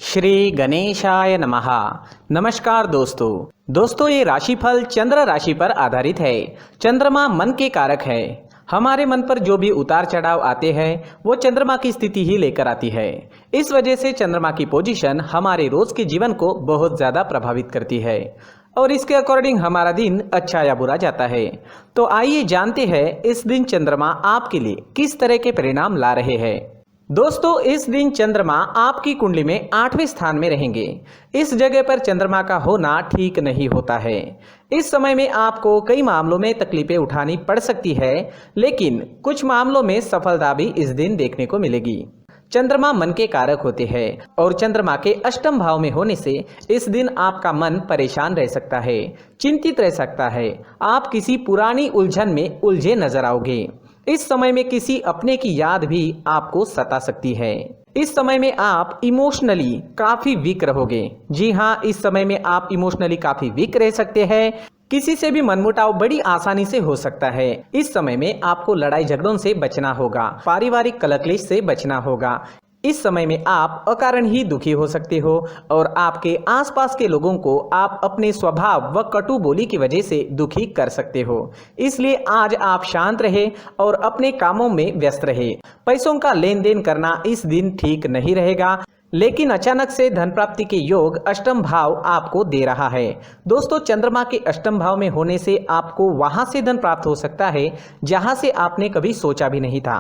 श्री गणेशाय नमः। नमस्कार दोस्तों ये राशिफल चंद्र राशि पर आधारित है। चंद्रमा मन के कारक है। हमारे मन पर जो भी उतार चढ़ाव आते हैं वो चंद्रमा की स्थिति ही लेकर आती है। इस वजह से चंद्रमा की पोजीशन हमारे रोज के जीवन को बहुत ज्यादा प्रभावित करती है और इसके अकॉर्डिंग हमारा दिन अच्छा या बुरा जाता है। तो आइए जानते हैं इस दिन चंद्रमा आपके लिए किस तरह के परिणाम ला रहे हैं। दोस्तों इस दिन चंद्रमा आपकी कुंडली में 8वें स्थान में रहेंगे। इस जगह पर चंद्रमा का होना ठीक नहीं होता है। इस समय में आपको कई मामलों में तकलीफें उठानी पड़ सकती है, लेकिन कुछ मामलों में सफलता भी इस दिन देखने को मिलेगी। चंद्रमा मन के कारक होते हैं और चंद्रमा के अष्टम भाव में होने से इस दिन आपका मन परेशान रह सकता है, चिंतित रह सकता है। आप किसी पुरानी उलझन में उलझे नजर आओगे। इस समय में किसी अपने की याद भी आपको सता सकती है। इस समय में आप इमोशनली काफी वीक रहोगे। जी हाँ, इस समय में आप इमोशनली काफी वीक रह सकते हैं। किसी से भी मनमुटाव बड़ी आसानी से हो सकता है। इस समय में आपको लड़ाई झगड़ों से बचना होगा, पारिवारिक कलह से बचना होगा। इस समय में आप अकारण ही दुखी हो सकते हो और आपके आसपास के लोगों को आप अपने स्वभाव व कटु बोली की वजह से दुखी कर सकते हो। इसलिए आज आप शांत रहे और अपने कामों में व्यस्त रहे। पैसों का लेन देन करना इस दिन ठीक नहीं रहेगा, लेकिन अचानक से धन प्राप्ति के योग अष्टम भाव आपको दे रहा है। दोस्तों चंद्रमा के अष्टम भाव में होने से आपको वहां से धन प्राप्त हो सकता है जहां से आपने कभी सोचा भी नहीं था।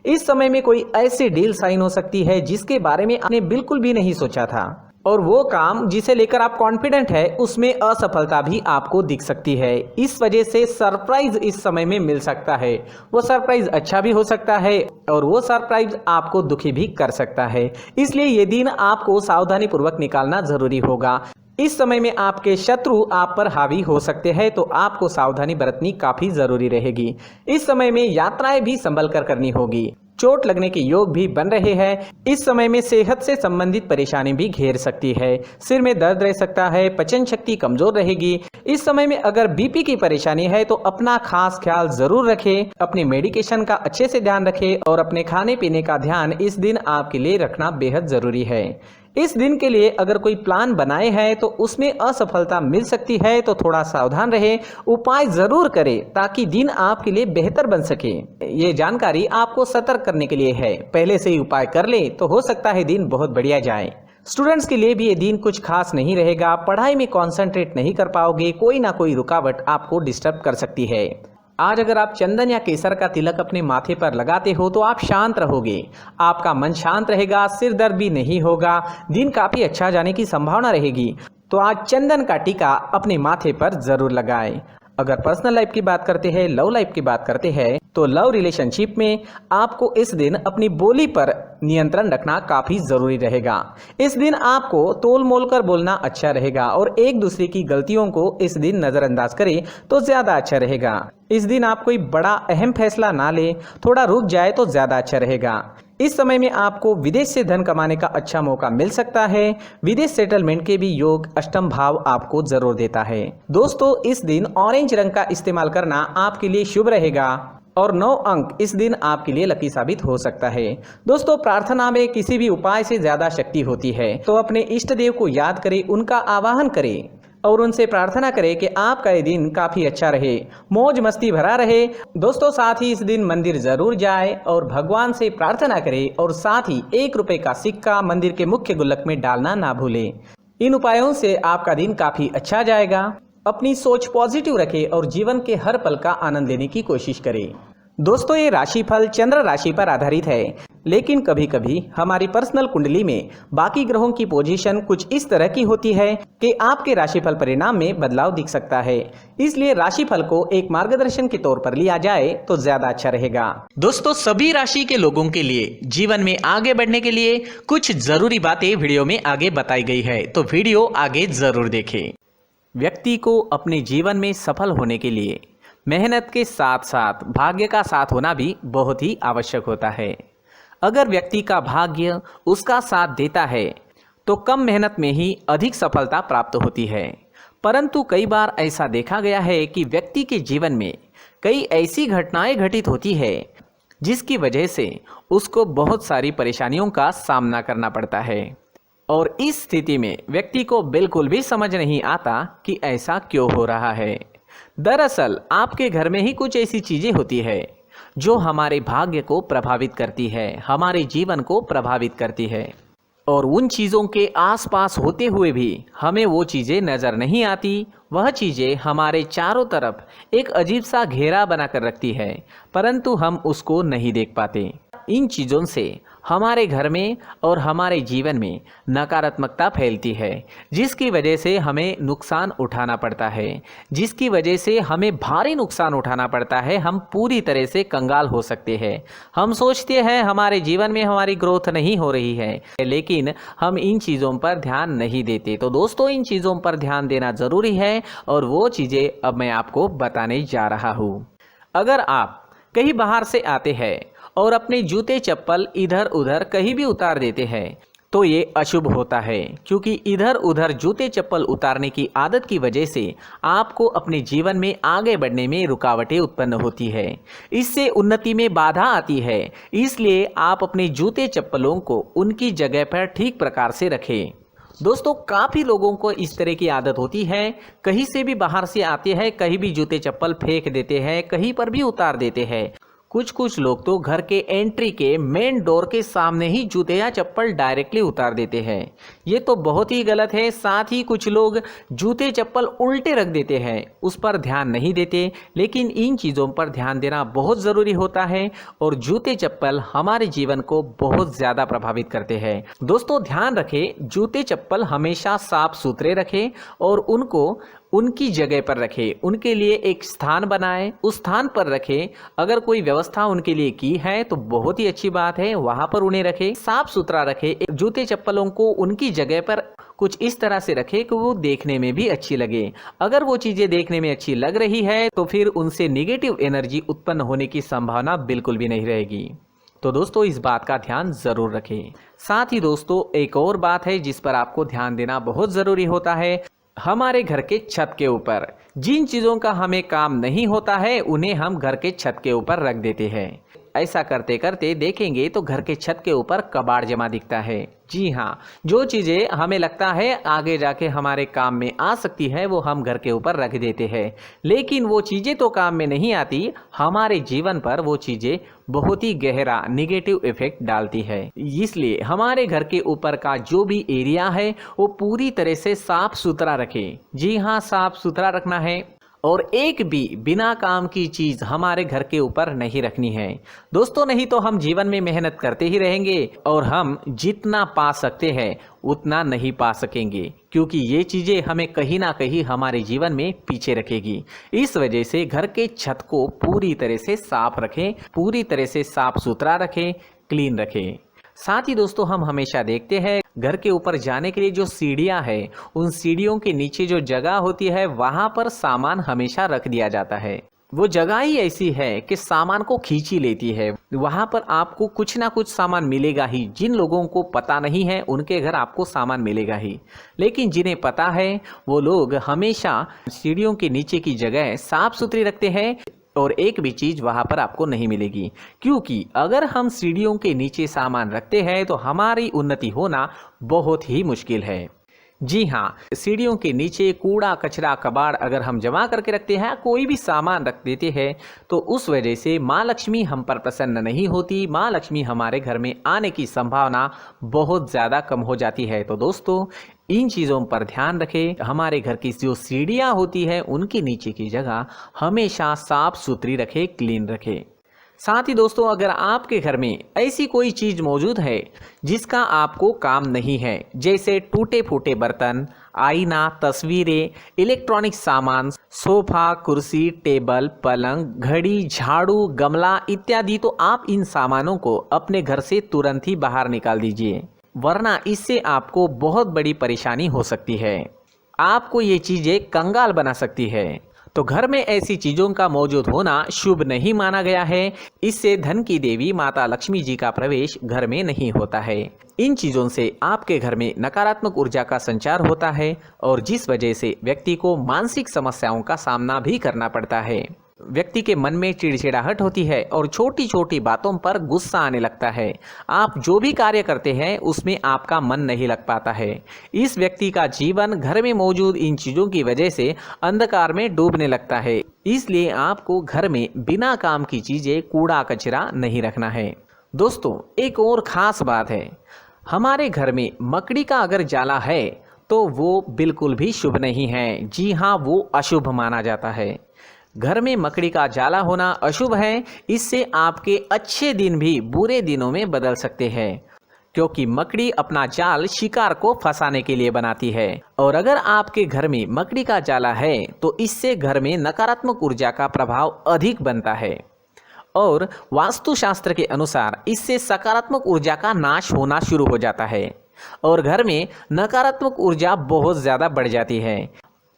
इस समय में कोई ऐसी डील साइन हो सकती है जिसके बारे में आपने बिल्कुल भी नहीं सोचा था और वो काम जिसे लेकर आप कॉन्फिडेंट है उसमें असफलता भी आपको दिख सकती है। इस वजह से सरप्राइज इस समय में मिल सकता है। वो सरप्राइज अच्छा भी हो सकता है और वो सरप्राइज आपको दुखी भी कर सकता है। इसलिए ये दिन आपको सावधानी पूर्वक निकालना जरूरी होगा। इस समय में आपके शत्रु आप पर हावी हो सकते हैं, तो आपको सावधानी बरतनी काफी जरूरी रहेगी। इस समय में यात्राएं भी संभल कर करनी होगी। चोट लगने के योग भी बन रहे हैं। इस समय में सेहत से संबंधित परेशानी भी घेर सकती है। सिर में दर्द रह सकता है, पचन शक्ति कमजोर रहेगी। इस समय में अगर बीपी की परेशानी है तो अपना खास ख्याल जरूर रखें। अपने मेडिकेशन का अच्छे से ध्यान रखें और अपने खाने पीने का ध्यान इस दिन आपके लिए रखना बेहद जरूरी है। इस दिन के लिए अगर कोई प्लान बनाए हैं तो उसमें असफलता मिल सकती है, तो थोड़ा सावधान रहे, उपाय जरूर करें ताकि दिन आपके लिए बेहतर बन सके। ये जानकारी आपको सतर्क करने के लिए है। पहले से ही उपाय कर ले तो हो सकता है दिन बहुत बढ़िया जाए। स्टूडेंट्स के लिए भी ये दिन कुछ खास नहीं रहेगा। पढ़ाई में कॉन्सेंट्रेट नहीं कर पाओगे, कोई ना कोई रुकावट आपको डिस्टर्ब कर सकती है। आज अगर आप चंदन या केसर का तिलक अपने माथे पर लगाते हो तो आप शांत रहोगे, आपका मन शांत रहेगा, सिर दर्द भी नहीं होगा, दिन काफी अच्छा जाने की संभावना रहेगी। तो आज चंदन का टीका अपने माथे पर जरूर लगाएं। अगर पर्सनल लाइफ की बात करते हैं, लव लाइफ की बात करते हैं, तो लव रिलेशनशिप में आपको इस दिन अपनी बोली पर नियंत्रण रखना काफी जरूरी रहेगा। इस दिन आपको तोल मोल कर बोलना अच्छा रहेगा और एक दूसरे की गलतियों को इस दिन नजरअंदाज करें तो ज्यादा अच्छा रहेगा। इस दिन आप कोई बड़ा अहम फैसला ना ले, थोड़ा रुक जाए तो ज्यादा अच्छा रहेगा। इस समय में आपको विदेश से धन कमाने का अच्छा मौका मिल सकता है। विदेश सेटलमेंट के भी योग अष्टम भाव आपको जरूर देता है। दोस्तों इस दिन ऑरेंज रंग का इस्तेमाल करना आपके लिए शुभ रहेगा और 9 अंक इस दिन आपके लिए लकी साबित हो सकता है। दोस्तों प्रार्थना में किसी भी उपाय से ज्यादा शक्ति होती है, तो अपने इष्ट देव को याद करें, उनका आवाहन करें और उनसे प्रार्थना करें कि आपका ये दिन काफी अच्छा रहे, मौज मस्ती भरा रहे। दोस्तों साथ ही इस दिन मंदिर जरूर जाए और भगवान से प्रार्थना करें और साथ ही 1 रुपए का सिक्का मंदिर के मुख्य गुल्लक में डालना ना भूलें। इन उपायों से आपका दिन काफी अच्छा जाएगा। अपनी सोच पॉजिटिव रखें और जीवन के हर पल का आनंद लेने की कोशिश करें। दोस्तों ये राशिफल चंद्र राशि पर आधारित है, लेकिन कभी कभी हमारी पर्सनल कुंडली में बाकी ग्रहों की पोजीशन कुछ इस तरह की होती है कि आपके राशिफल परिणाम में बदलाव दिख सकता है। इसलिए राशिफल को एक मार्गदर्शन के तौर पर लिया जाए तो ज्यादा अच्छा रहेगा। दोस्तों सभी राशि के लोगों के लिए जीवन में आगे बढ़ने के लिए कुछ जरूरी बातें वीडियो में आगे बताई गई है, तो वीडियो आगे जरूर देखें। व्यक्ति को अपने जीवन में सफल होने के लिए मेहनत के साथ साथ भाग्य का साथ होना भी बहुत ही आवश्यक होता है। अगर व्यक्ति का भाग्य उसका साथ देता है तो कम मेहनत में ही अधिक सफलता प्राप्त होती है, परंतु कई बार ऐसा देखा गया है कि व्यक्ति के जीवन में कई ऐसी घटनाएं घटित होती है जिसकी वजह से उसको बहुत सारी परेशानियों का सामना करना पड़ता है। और इस स्थिति में व्यक्ति को बिल्कुल भी समझ नहीं आता कि ऐसा क्यों हो रहा है। दरअसल आपके घर में ही कुछ ऐसी चीजें होती है जो हमारे भाग्य को प्रभावित करती है, हमारे जीवन को प्रभावित करती है, और उन चीज़ों के आसपास होते हुए भी हमें वो चीज़ें नज़र नहीं आती। वह चीज़ें हमारे चारों तरफ एक अजीब सा घेरा बनाकर रखती है, परंतु हम उसको नहीं देख पाते। इन चीज़ों से हमारे घर में और हमारे जीवन में नकारात्मकता फैलती है, जिसकी वजह से हमें नुकसान उठाना पड़ता है, जिसकी वजह से हमें भारी नुकसान उठाना पड़ता है। हम पूरी तरह से कंगाल हो सकते हैं। हम सोचते हैं हमारे जीवन में हमारी ग्रोथ नहीं हो रही है, लेकिन हम इन चीज़ों पर ध्यान नहीं देते। तो दोस्तों, इन चीज़ों पर ध्यान देना ज़रूरी है और वो चीज़ें अब मैं आपको बताने जा रहा हूँ। अगर आप कहीं बाहर से आते हैं और अपने जूते चप्पल इधर उधर कहीं भी उतार देते हैं तो ये अशुभ होता है, क्योंकि इधर उधर जूते चप्पल उतारने की आदत की वजह से आपको अपने जीवन में आगे बढ़ने में रुकावटें उत्पन्न होती है। इससे उन्नति में बाधा आती है। इसलिए आप अपने जूते चप्पलों को उनकी जगह पर ठीक प्रकार से रखें। दोस्तों, काफ़ी लोगों को इस तरह की आदत होती है, कहीं से भी बाहर से आते हैं, कहीं भी जूते चप्पल फेंक देते हैं, कहीं पर भी उतार देते हैं। कुछ लोग तो घर के एंट्री के मेन डोर के सामने ही जूते या चप्पल डायरेक्टली उतार देते हैं। ये तो बहुत ही गलत है। साथ ही कुछ लोग जूते चप्पल उल्टे रख देते हैं, उस पर ध्यान नहीं देते। लेकिन इन चीज़ों पर ध्यान देना बहुत ज़रूरी होता है और जूते चप्पल हमारे जीवन को बहुत ज़्यादा प्रभावित करते हैं। दोस्तों, ध्यान रखें, जूते चप्पल हमेशा साफ सुथरे रखें और उनको उनकी जगह पर रखें। उनके लिए एक स्थान बनाएं, उस स्थान पर रखें। अगर कोई व्यवस्था उनके लिए की है तो बहुत ही अच्छी बात है, वहां पर उन्हें रखें, साफ सुथरा रखें। जूते चप्पलों को उनकी जगह पर कुछ इस तरह से रखें कि वो देखने में भी अच्छी लगे। अगर वो चीज़ें देखने में अच्छी लग रही है तो फिर उनसे निगेटिव एनर्जी उत्पन्न होने की संभावना बिल्कुल भी नहीं रहेगी। तो दोस्तों, इस बात का ध्यान ज़रूर रखें। साथ ही दोस्तों, एक और बात है जिस पर आपको ध्यान देना बहुत ज़रूरी होता है। हमारे घर के छत के ऊपर जिन चीज़ों का हमें काम नहीं होता है उन्हें हम घर के छत के ऊपर रख देते हैं। ऐसा करते करते देखेंगे तो घर के छत के ऊपर कबाड़ जमा दिखता है। जी हाँ, जो चीज़ें हमें लगता है आगे जाके हमारे काम में आ सकती है वो हम घर के ऊपर रख देते हैं, लेकिन वो चीज़ें तो काम में नहीं आती। हमारे जीवन पर वो चीज़ें बहुत ही गहरा निगेटिव इफेक्ट डालती है। इसलिए हमारे घर के ऊपर का जो भी एरिया है वो पूरी तरह से साफ सुथरा रखें। जी हाँ, साफ सुथरा रखना है और एक भी बिना काम की चीज़ हमारे घर के ऊपर नहीं रखनी है। दोस्तों, नहीं तो हम जीवन में मेहनत करते ही रहेंगे और हम जितना पा सकते हैं उतना नहीं पा सकेंगे, क्योंकि ये चीज़ें हमें कहीं ना कहीं हमारे जीवन में पीछे रखेगी। इस वजह से घर के छत को पूरी तरह से साफ रखें, पूरी तरह से साफ सुथरा रखें, क्लीन रखें। साथ ही दोस्तों, हम हमेशा देखते हैं घर के ऊपर जाने के लिए जो सीढ़ियां हैं, उन सीढ़ियों के नीचे जो जगह होती है वहां पर सामान हमेशा रख दिया जाता है। वो जगह ही ऐसी है कि सामान को खींच ही लेती है। वहां पर आपको कुछ ना कुछ सामान मिलेगा ही। जिन लोगों को पता नहीं है उनके घर आपको सामान मिलेगा ही, लेकिन जिन्हें पता है वो लोग हमेशा सीढ़ियों के नीचे की जगह साफ सुथरी रखते हैं और एक भी चीज़ वहाँ पर आपको नहीं मिलेगी। क्योंकि अगर हम सीढ़ियों के नीचे सामान रखते हैं तो हमारी उन्नति होना बहुत ही मुश्किल है। जी हाँ, सीढ़ियों के नीचे कूड़ा कचरा कबाड़ अगर हम जमा करके रखते हैं, कोई भी सामान रख देते हैं, तो उस वजह से माँ लक्ष्मी हम पर प्रसन्न नहीं होती। माँ लक्ष्मी हमारे घर में आने की संभावना बहुत ज़्यादा कम हो जाती है। तो दोस्तों, इन चीज़ों पर ध्यान रखें। हमारे घर की जो सीढ़ियाँ होती है उनके नीचे की जगह हमेशा साफ सुथरी रखें, क्लीन रखें। साथ ही दोस्तों, अगर आपके घर में ऐसी कोई चीज़ मौजूद है जिसका आपको काम नहीं है, जैसे टूटे फूटे बर्तन, आईना, तस्वीरें, इलेक्ट्रॉनिक सामान, सोफा, कुर्सी, टेबल, पलंग, घड़ी, झाड़ू, गमला इत्यादि, तो आप इन सामानों को अपने घर से तुरंत ही बाहर निकाल दीजिए, वरना इससे आपको बहुत बड़ी परेशानी हो सकती है। आपको ये चीज़ें कंगाल बना सकती है। तो घर में ऐसी चीज़ों का मौजूद होना शुभ नहीं माना गया है। इससे धन की देवी माता लक्ष्मी जी का प्रवेश घर में नहीं होता है। इन चीज़ों से आपके घर में नकारात्मक ऊर्जा का संचार होता है और जिस वजह से व्यक्ति को मानसिक समस्याओं का सामना भी करना पड़ता है। व्यक्ति के मन में चिड़चिड़ाहट होती है और छोटी छोटी बातों पर गुस्सा आने लगता है। आप जो भी कार्य करते हैं उसमें आपका मन नहीं लग पाता है। इस व्यक्ति का जीवन घर में मौजूद इन चीज़ों की वजह से अंधकार में डूबने लगता है। इसलिए आपको घर में बिना काम की चीज़ें, कूड़ा कचरा नहीं रखना है। दोस्तों, एक और ख़ास बात है, हमारे घर में मकड़ी का अगर जाला है तो वो बिल्कुल भी शुभ नहीं है। जी हाँ, वो अशुभ माना जाता है। घर में मकड़ी का जाला होना अशुभ है। इससे आपके अच्छे दिन भी बुरे दिनों में बदल सकते हैं, क्योंकि मकड़ी अपना जाल शिकार को फंसाने के लिए बनाती है। और अगर आपके घर में मकड़ी का जाला है तो इससे घर में नकारात्मक ऊर्जा का प्रभाव अधिक बनता है और वास्तुशास्त्र के अनुसार इससे सकारात्मक ऊर्जा का नाश होना शुरू हो जाता है और घर में नकारात्मक ऊर्जा बहुत ज़्यादा बढ़ जाती है।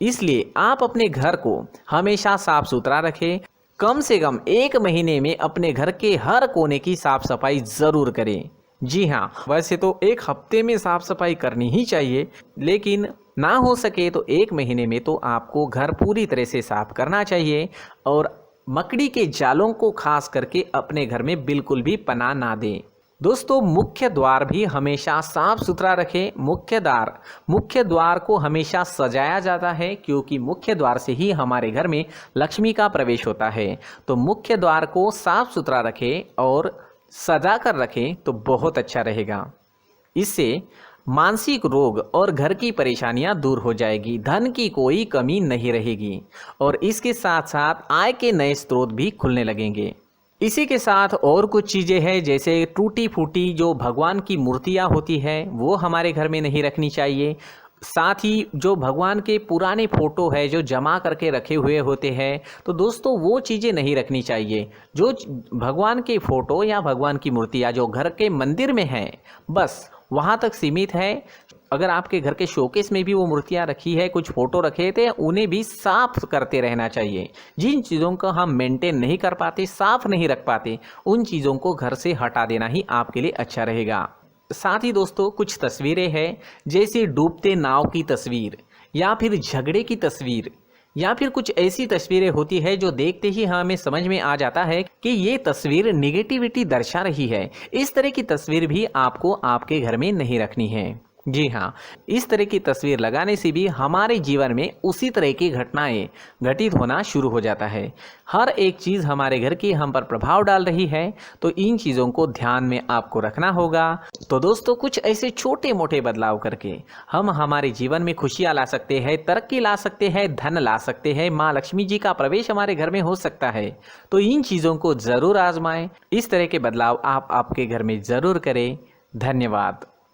इसलिए आप अपने घर को हमेशा साफ सुथरा रखें। कम से कम 1 महीने में अपने घर के हर कोने की साफ सफाई ज़रूर करें। जी हाँ, वैसे तो 1 हफ्ते में साफ सफाई करनी ही चाहिए, लेकिन ना हो सके तो 1 महीने में तो आपको घर पूरी तरह से साफ करना चाहिए। और मकड़ी के जालों को खास करके अपने घर में बिल्कुल भी पनाह ना दें। दोस्तों, मुख्य द्वार भी हमेशा साफ सुथरा रखें। मुख्य द्वार को हमेशा सजाया जाता है, क्योंकि मुख्य द्वार से ही हमारे घर में लक्ष्मी का प्रवेश होता है। तो मुख्य द्वार को साफ सुथरा रखें और सजा कर रखें तो बहुत अच्छा रहेगा। इससे मानसिक रोग और घर की परेशानियां दूर हो जाएगी, धन की कोई कमी नहीं रहेगी और इसके साथ साथ आय के नए स्रोत भी खुलने लगेंगे। इसी के साथ और कुछ चीज़ें हैं, जैसे टूटी फूटी जो भगवान की मूर्तियां होती है वो हमारे घर में नहीं रखनी चाहिए। साथ ही जो भगवान के पुराने फ़ोटो है जो जमा करके रखे हुए होते हैं, तो दोस्तों वो चीज़ें नहीं रखनी चाहिए। जो भगवान के फ़ोटो या भगवान की मूर्तियाँ जो घर के मंदिर में हैं, बस वहाँ तक सीमित है। अगर आपके घर के शोकेस में भी वो मूर्तियाँ रखी है, कुछ फ़ोटो रखे थे, उन्हें भी साफ़ करते रहना चाहिए। जिन चीज़ों को हम मेंटेन नहीं कर पाते, साफ़ नहीं रख पाते, उन चीज़ों को घर से हटा देना ही आपके लिए अच्छा रहेगा। साथ ही दोस्तों, कुछ तस्वीरें हैं, जैसे डूबते नाव की तस्वीर या फिर झगड़े की तस्वीर या फिर कुछ ऐसी तस्वीरें होती है जो देखते ही हमें समझ में आ जाता है कि ये तस्वीर निगेटिविटी दर्शा रही है। इस तरह की तस्वीर भी आपको आपके घर में नहीं रखनी है। जी हाँ, इस तरह की तस्वीर लगाने से भी हमारे जीवन में उसी तरह की घटनाएं घटित होना शुरू हो जाता है। हर एक चीज़ हमारे घर की हम पर प्रभाव डाल रही है, तो इन चीज़ों को ध्यान में आपको रखना होगा। तो दोस्तों, कुछ ऐसे छोटे मोटे बदलाव करके हम हमारे जीवन में खुशियाँ ला सकते हैं, तरक्की ला सकते हैं, धन ला सकते हैं, माँ लक्ष्मी जी का प्रवेश हमारे घर में हो सकता है। तो इन चीज़ों को ज़रूर आजमाएं। इस तरह के बदलाव आप आपके घर में ज़रूर करें। धन्यवाद।